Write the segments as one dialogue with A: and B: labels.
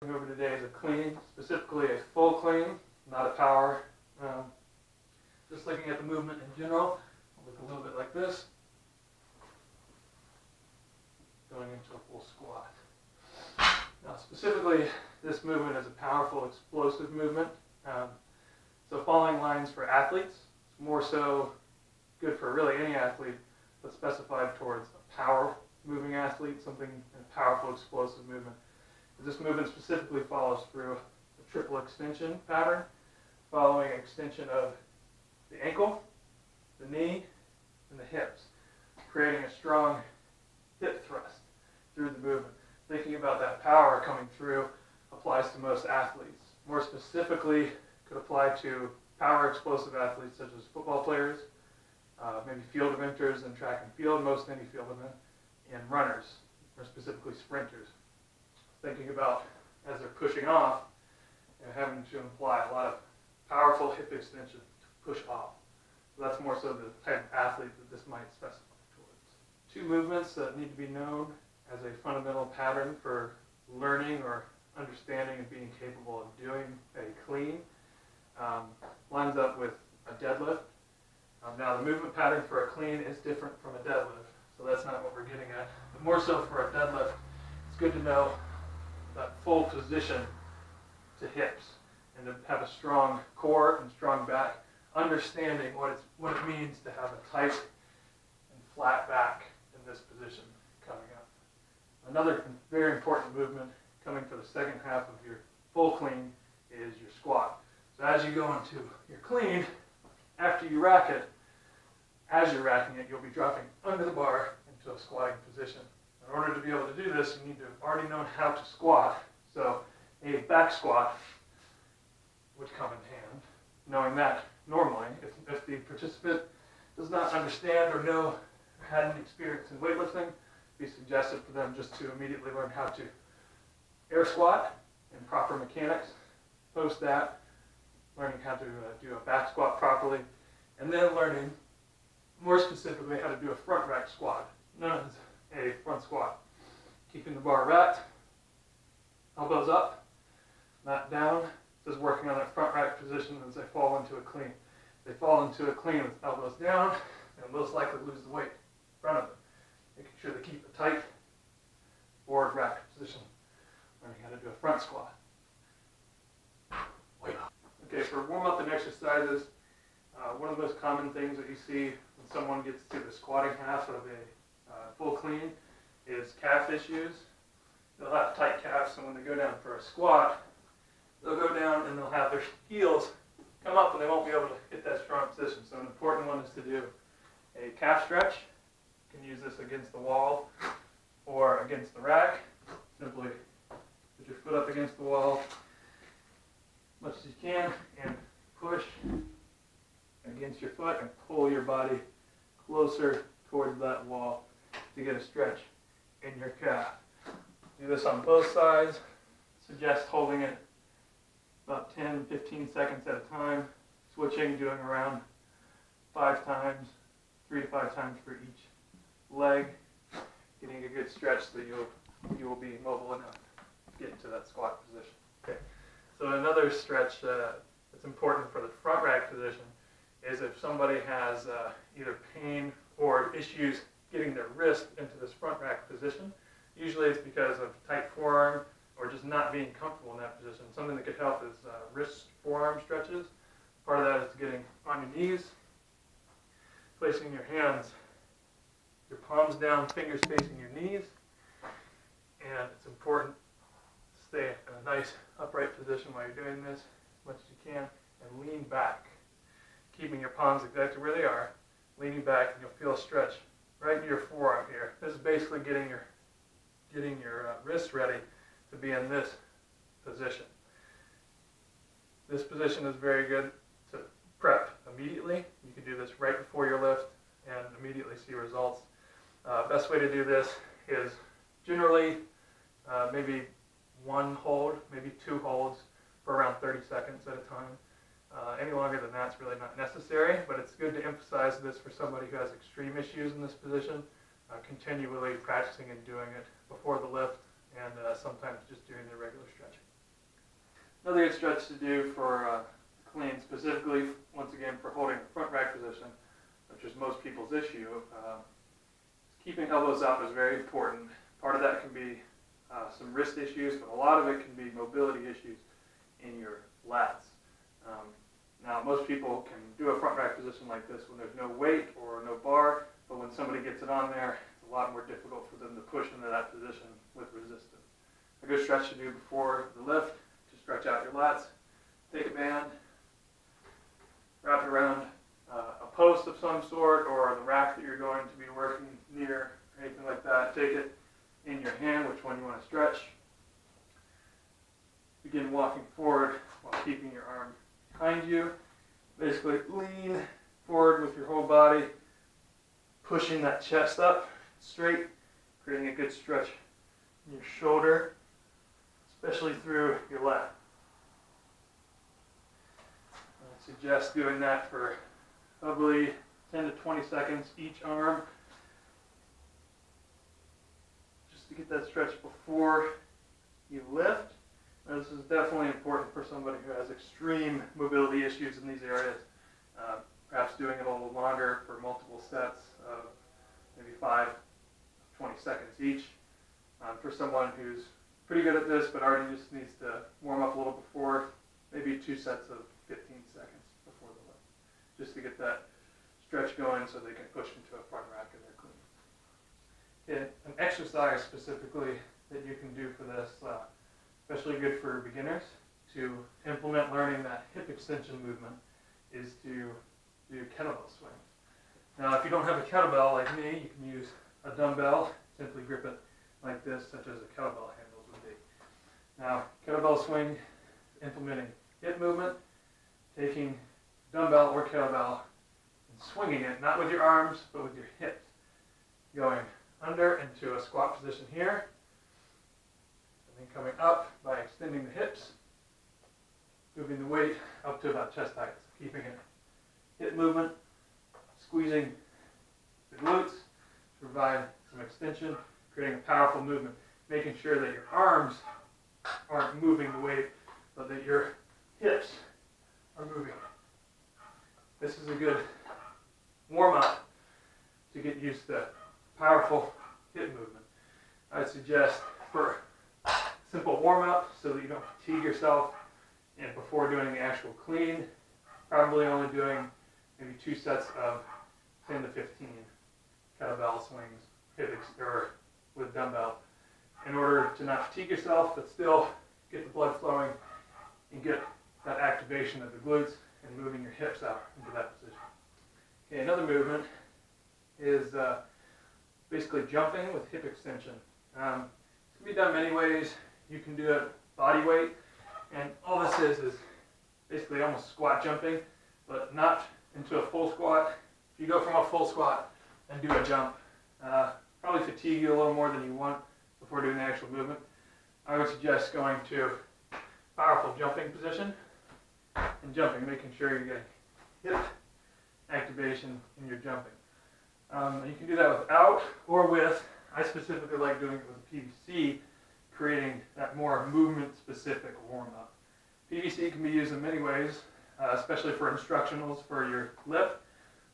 A: going over today is a clean, specifically a full clean, not a power. Just looking at the movement in general, I'll look a little bit like this, going into a full squat. Now specifically, this movement is a powerful, explosive movement. So following lines for athletes, it's more so good for really any athlete, but specified towards a power moving athlete, something a powerful, explosive movement. This movement specifically follows through a triple extension pattern, following extension of the ankle, the knee, and the hips, creating a strong hip thrust through the movement. Thinking about that power coming through applies to most athletes. More specifically, could apply to power explosive athletes such as football players, maybe field eventers in track and field, most any field event, and runners, or specifically sprinters. Thinking about as they're pushing off, having to apply a lot of powerful hip extension to push off. So that's more so the type of athlete that this might specify towards. Two movements that need to be known as a fundamental pattern for learning or understanding and being capable of doing a clean lines up with a deadlift. Now the movement pattern for a clean is different from a deadlift, so that's not what we're getting at. But more so for a deadlift, it's good to know that full position to hips and to have a strong core and strong back, understanding what it means to have a tight and flat back in this position coming up. Another very important movement coming for the second half of your full clean is your squat. So as you go into your clean, after you rack it, as you're racking it, you'll be dropping under the bar into a squatting position. In order to be able to do this, you need to have already known how to squat. So a back squat would come in hand. Knowing that normally, if the participant does not understand or know or had any experience in weightlifting, it'd be suggested for them just to immediately learn how to air squat and proper mechanics. Post that, learning how to do a back squat properly, and then learning more specifically how to do a front rack squat, known as a front squat. Keeping the bar racked, elbows up, mat down. This is working on that front rack position as they fall into a clean. If they fall into a clean with elbows down, they'll most likely lose the weight in front of them. Making sure they keep a tight forward rack position. Learning how to do a front squat. Okay, for warm-up and exercises, one of the most common things that you see when someone gets to the squatting half of a full clean is calf issues. They'll have tight calves, so when they go down for a squat, they'll go down and they'll have their heels come up and they won't be able to get that strong position. So an important one is to do a calf stretch. You can use this against the wall or against the rack. Simply put your foot up against the wall as much as you can and push against your foot and pull your body closer towards that wall to get a stretch in your calf. Do this on both sides. Suggest holding it about 10-15 seconds at a time, switching, doing around 5 times, 3 to 5 times for each leg, getting a good stretch so that you will be mobile enough to get into that squat position. Okay. So another stretch that's important for the front rack position is if somebody has either pain or issues getting their wrist into this front rack position. Usually it's because of tight forearm or just not being comfortable in that position. Something that could help is wrist forearm stretches. Part of that is getting on your knees, placing your hands, your palms down, fingers facing your knees, and it's important to stay in a nice upright position while you're doing this as much as you can, and lean back, keeping your palms exactly where they are, leaning back, and you'll feel a stretch right in your forearm here. This is basically getting your wrist ready to be in this position. This position is very good to prep immediately. You can do this right before your lift and immediately see results. Best way to do this is generally maybe 1 hold, maybe 2 holds for around 30 seconds at a time. Any longer than that's really not necessary, but it's good to emphasize this for somebody who has extreme issues in this position, continually practicing and doing it before the lift and sometimes just doing the regular stretching. stretch to do for clean, specifically, once again, for holding the front rack position, which is most people's issue. Keeping elbows up is very important. Part of that can be some wrist issues, but a lot of it can be mobility issues in your lats. Now, most people can do a front rack position like this when there's no weight or no bar, but when somebody gets it on there, it's a lot more difficult for them to push into that position with resistance. A good stretch to do before the lift, to stretch out your lats. Take a band, wrap it around a post of some sort or the rack that you're going to be working near, or anything like that. Take it in your hand, which one you want to stretch. Begin walking forward while keeping your arm behind you. Basically lean forward with your whole body, pushing that chest up straight, creating a good stretch in your shoulder, especially through your lat. I suggest doing that for probably 10 to 20 seconds each arm, just to get that stretch before you lift. Now, this is definitely important for somebody who has extreme mobility issues in these areas. Perhaps doing it a little longer for multiple sets of maybe 5 to 20 seconds each. For someone who's pretty good at this but already just needs to warm up a little before, maybe 2 sets of 15 seconds before the lift, just to get that stretch going so they can push into a front rack and they're clean. Okay, an exercise specifically that you can do for this, especially good for beginners, to implement learning that hip extension movement, is to do kettlebell swings. Now, if you don't have a kettlebell like me, you can use a dumbbell. Simply grip it like this, such as a kettlebell handles would be. Now, kettlebell swing, implementing hip movement, taking dumbbell or kettlebell and swinging it, not with your arms, but with your hips. Going under into a squat position here, and then coming up by extending the hips, moving the weight up to about chest height, so keeping it hip movement, squeezing the glutes to provide some extension, creating a powerful movement, making sure that your arms aren't moving the weight, but that your hips are moving. This is a good warm-up to get used to powerful hip movement. I'd suggest for a simple warm-up so that you don't fatigue yourself, and before doing the actual clean, probably only doing maybe 2 sets of 10 to 15 kettlebell swings or with dumbbell, in order to not fatigue yourself but still get the blood flowing and get that activation of the glutes and moving your hips out into that position. Okay, another movement is basically jumping with hip extension. It can be done many ways. You can do it body weight, and all this is basically almost squat jumping, but not into a full squat. If you go from a full squat and do a jump, probably fatigue you a little more than you want before doing the actual movement. I would suggest going to powerful jumping position and jumping, making sure you're getting hip activation in your jumping. You can do that without or with. I specifically like doing it with a PVC, creating that more movement-specific warm-up. PVC can be used in many ways, especially for instructionals for your lift,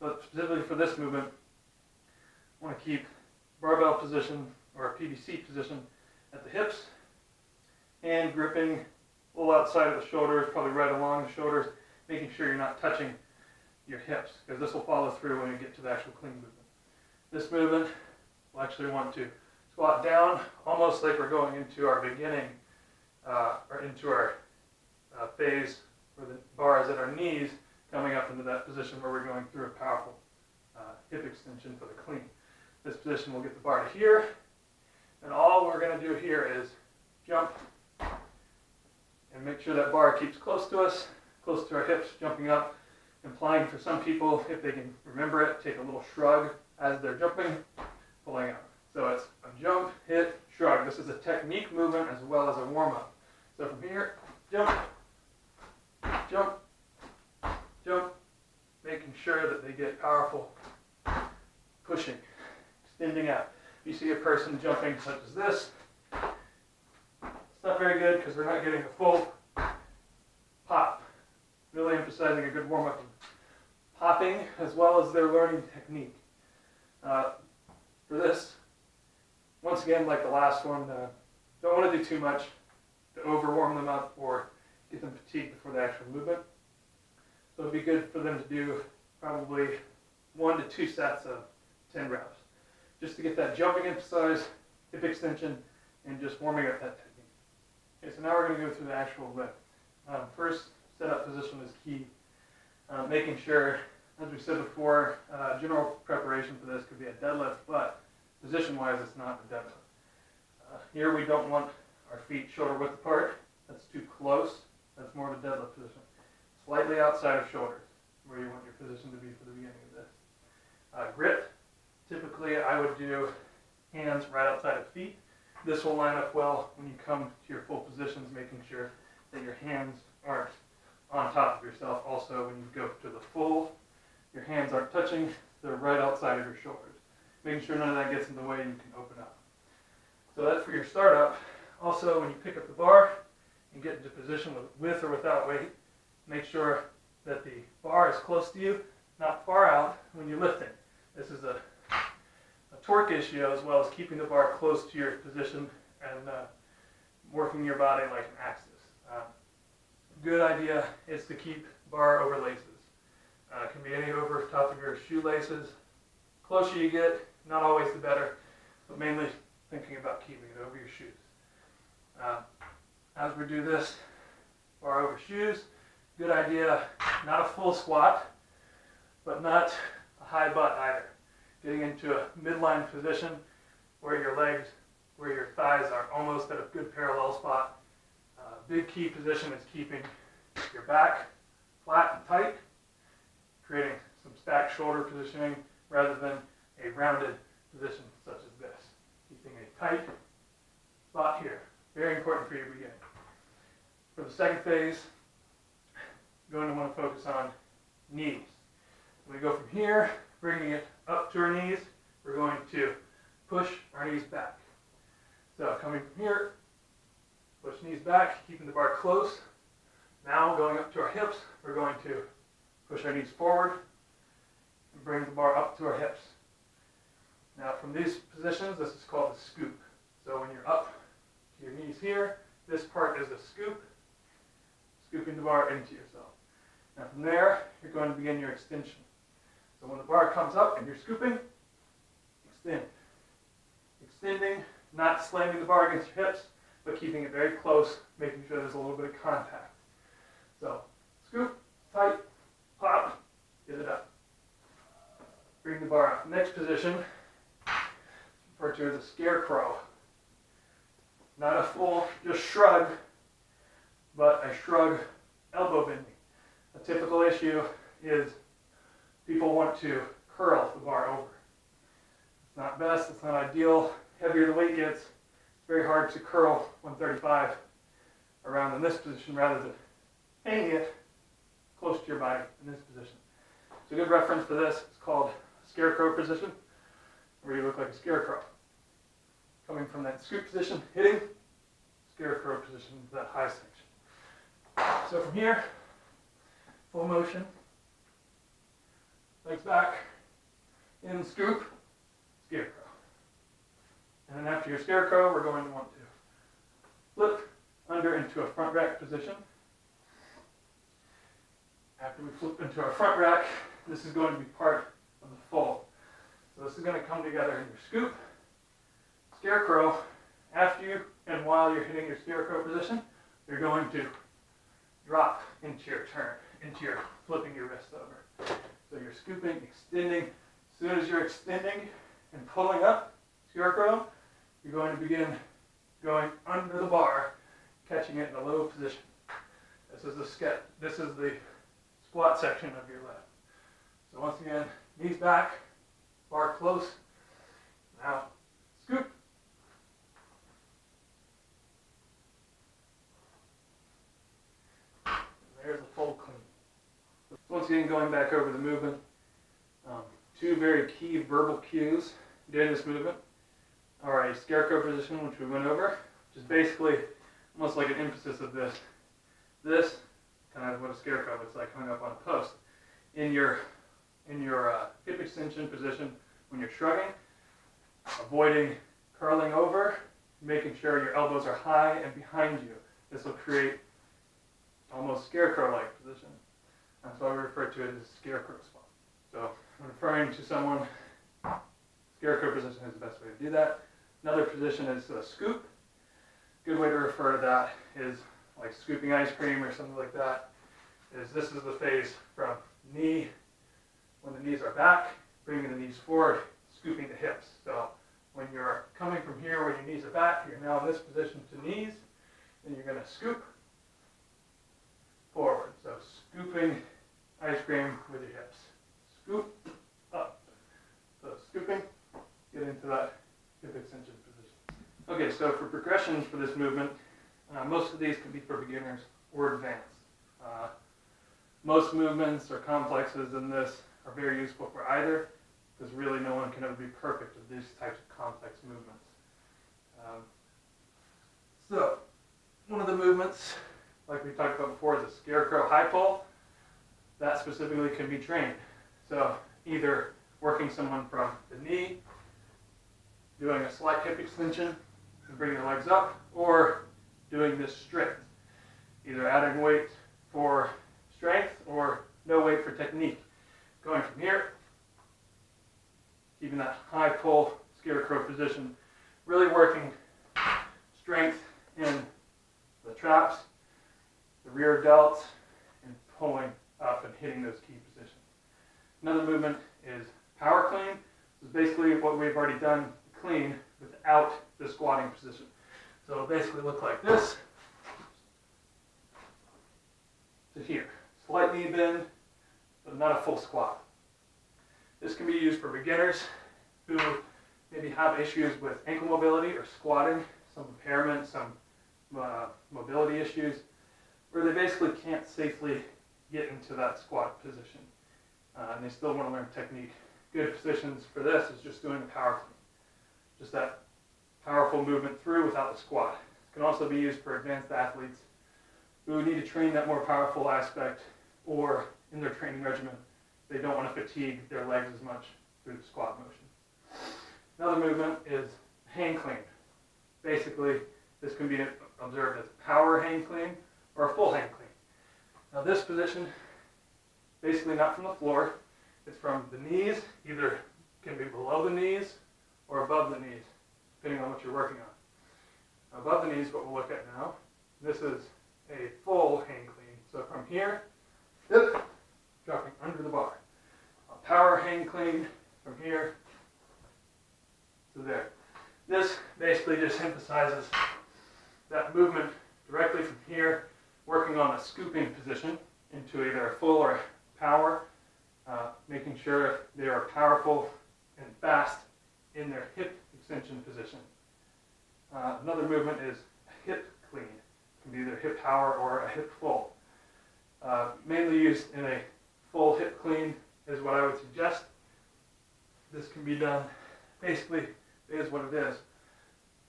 A: but specifically for this movement, I want to keep barbell position or a PVC position at the hips, and gripping a little outside of the shoulders, probably right along the shoulders, making sure you're not touching your hips, because this will follow through when we get to the actual clean movement. This movement, we'll actually want to squat down, almost like we're going into our beginning, or into our phase where the bar is at our knees, coming up into that position where we're going through a powerful hip extension for the clean. This position will get the bar to here, and all we're going to do here is jump and make sure that bar keeps close to us, close to our hips, jumping up, implying for some people, if they can remember it, take a little shrug as they're jumping, pulling out. So it's a jump, hit, shrug. This is a technique movement as well as a warm-up. So from here, jump, jump, jump, making sure that they get powerful pushing, extending out. If you see a person jumping such as this, it's not very good because we're not getting a full really emphasizing a good warm-up of popping as well as their learning technique. For this, once again, like the last one, don't want to do too much to overwarm them up or get them fatigued before the actual movement. So it'd be good for them to do probably 1 to 2 sets of 10 reps, just to get that jumping exercise, hip extension, and just warming up that technique. Okay, so now we're going to go through the actual lift. First, setup position is key. Making sure, as we said before, general preparation for this could be a deadlift, but position-wise, it's not a deadlift. Here we don't want our feet shoulder width apart. That's too close. That's more of a deadlift position. Slightly outside of shoulders, where you want your position to be for the beginning of this. Grip, typically I would do hands right outside of feet. This will line up well when you come to your full positions, making sure that your hands aren't on top of yourself. Also, when you go to the full, your hands aren't touching, they're right outside of your shoulders. Making sure none of that gets in the way, you can open up. So that's for your startup. Also, when you pick up the bar and get into position with or without weight, make sure that the bar is close to you, not far out when you're lifting. This is a torque issue as well as keeping the bar close to your position and working your body like an axis. Good idea is to keep bar over laces. It can be any over top of your shoelaces. Closer you get, not always the better, but mainly thinking about keeping it over your shoes. As we do this, bar over shoes, good idea, not a full squat, but not a high butt either. Getting into a midline position where your legs, where your thighs are almost at a good parallel spot. Big key position is keeping your back flat and tight, creating some stacked shoulder positioning rather than a rounded position such as this. Keeping a tight spot here. Very important for your beginning. For the second phase, you're going to want to focus on knees. We go from here, bringing it up to our knees. We're going to push our knees back. So coming from here, push knees back, keeping the bar close. Now going up to our hips, we're going to push our knees forward and bring the bar up to our hips. Now from these positions, this is called a scoop. So when you're up to your knees here, this part is a scoop, scooping the bar into yourself. Now from there, you're going to begin your extension. So when the bar comes up and you're scooping, extend. Extending, not slamming the bar against your hips, but keeping it very close, making sure there's a little bit of contact. So scoop, tight, pop, get it up. Bring the bar up. Next position, referred to as a scarecrow. Not a full, just shrug, but a shrug elbow bending. A typical issue is people want to curl the bar over. It's not best, it's not ideal. Heavier the weight gets, it's very hard to curl 135 around in this position rather than hanging it close to your body in this position. So a good reference for this is called scarecrow position, where you look like a scarecrow. Coming from that scoop position, hitting, scarecrow position, that high section. So from here, full motion, legs back, in scoop, scarecrow. And then after your scarecrow, we're going to want to flip under into a front rack position. After we flip into our front rack, this is going to be part of the full. So this is going to come together in your scoop, scarecrow. After you and while you're hitting your scarecrow position, you're going to drop into your turn, into your flipping your wrist over. So you're scooping, extending. As soon as you're extending and pulling up, scarecrow, you're going to begin going under the bar, catching it in a low position. This is the sketch. This is the squat section of your left. So once again, knees back, bar close. Now, scoop. And there's a full clean. Once again, going back over the movement, two very key verbal cues during this movement are a scarecrow position, which we went over, which is basically almost like an emphasis of this. This kind of what a scarecrow looks like hung up on a post. In your hip extension position, when you're shrugging, avoiding curling over, making sure your elbows are high and behind you. This will create almost scarecrow-like position. That's why we refer to it as a scarecrow spot. So when referring to someone, scarecrow position is the best way to do that. Another position is a scoop. Good way to refer to that is like scooping ice cream or something like that. This is the phase from knee, when the knees are back, bringing the knees forward, scooping the hips. So when you're coming from here where your knees are back, you're now in this position to knees, and you're going to scoop forward. So scooping ice cream with your hips. Scoop up. So scooping, get into that hip extension position. Okay, so for progressions for this movement, most of these can be for beginners or advanced. Most movements or complexes in this are very useful for either, because really no one can ever be perfect with these types of complex movements. So one of the movements, like we talked about before, is a scarecrow high pull. That specifically can be trained. So either working someone from the knee, doing a slight hip extension and bringing the legs up, or doing this straight. Either adding weight for strength or no weight for technique. Going from here, keeping that high pull scarecrow position, really working strength in the traps, the rear delts, and pulling up and hitting those key positions. Another movement is power clean. This is basically what we've already done clean without the squatting position. So it'll basically look like this to here. Slight knee bend, but not a full squat. This can be used for beginners who maybe have issues with ankle mobility or squatting, some impairment, some mobility issues, where they basically can't safely get into that squat position. And they still want to learn technique. Good positions for this is just doing a power clean. Just that powerful movement through without the squat. It can also be used for advanced athletes who need to train that more powerful aspect, or in their training regimen, they don't want to fatigue their legs as much through the squat motion. Another movement is hang clean. Basically, this can be observed as a power hang clean or a full hang clean. Now this position, basically not from the floor, it's from the knees, either can be below the knees or above the knees, depending on what you're working on. Above the knees, what we'll look at now, this is a full hang clean. So from here, dropping under the bar. A power hang clean from here to there. This basically just emphasizes that movement directly from here, working on a scooping position into either a full or a power, making sure they are powerful and fast in their hip extension position. Another movement is a hip clean. It can be either hip power or a hip full. Mainly used in a full hip clean is what I would suggest. This can be done, basically, it is what it is.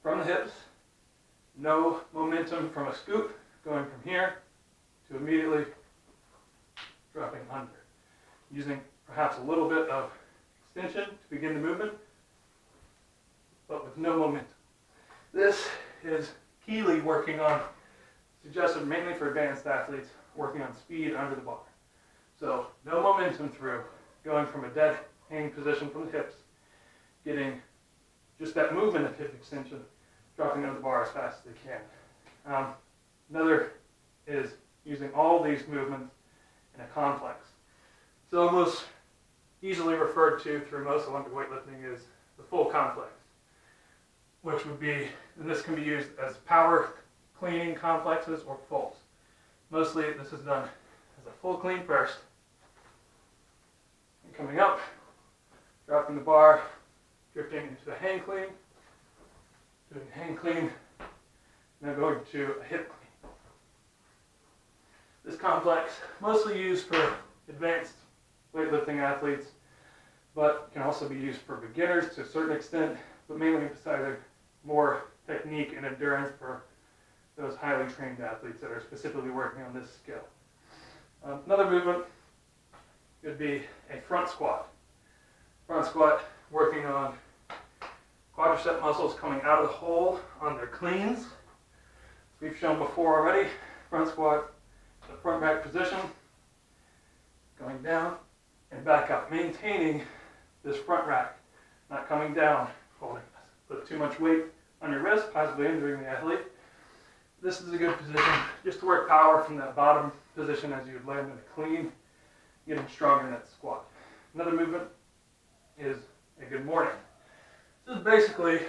A: From the hips, no momentum from a scoop, going from here to immediately dropping under. Using perhaps a little bit of extension to begin the movement, but with no momentum. This is Keeley working on, suggested mainly for advanced athletes, working on speed under the bar. So no momentum through, going from a dead hang position from the hips, getting just that movement of hip extension, dropping under the bar as fast as they can. Another is using all these movements in a complex. So most easily referred to through most Olympic weightlifting is the full complex, which would be, and this can be used as power cleaning complexes or fulls. Mostly this is done as a full clean first, and coming up, dropping the bar, drifting into the hang clean, doing a hang clean, and then going to a hip clean. This complex, mostly used for advanced weightlifting athletes, but can also be used for beginners to a certain extent, but mainly emphasizing more technique and endurance for those highly trained athletes that are specifically working on this skill. Another movement could be a front squat. Front squat, working on quadricep muscles coming out of the hole on their cleans. As we've shown before already, front squat, the front rack position, going down and back up, maintaining this front rack, not coming down, holding this. Put too much weight on your wrist, possibly injuring the athlete. This is a good position just to work power from that bottom position as you would land in a clean, getting stronger in that squat. Another movement is a good morning. This is basically a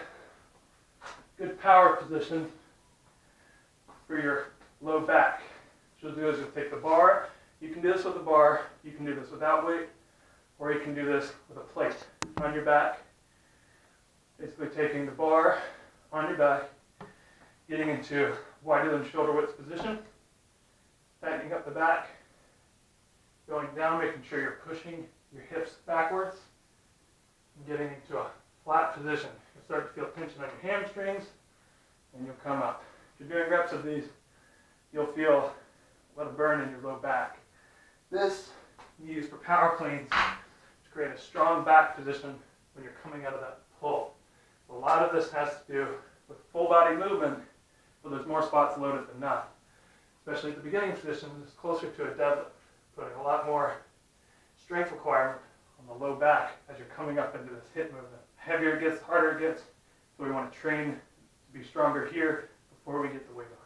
A: good power position for your low back. What you'll do is you'll take the bar. You can do this with a bar, you can do this without weight, or you can do this with a plate on your back. Basically taking the bar on your back, getting into wider than shoulder width position, tightening up the back, going down, making sure you're pushing your hips backwards, and getting into a flat position. You'll start to feel tension on your hamstrings, and you'll come up. If you're doing reps of these, you'll feel a little burn in your low back. This you use for power cleans to create a strong back position when you're coming out of that pull. A lot of this has to do with full body movement, but there's more spots loaded than not. Especially at the beginning position, it's closer to a deadlift, putting a lot more strength requirement on the low back as you're coming up into this hip movement. The heavier it gets, the harder it gets, so we want to train to be stronger here before we get the weight on.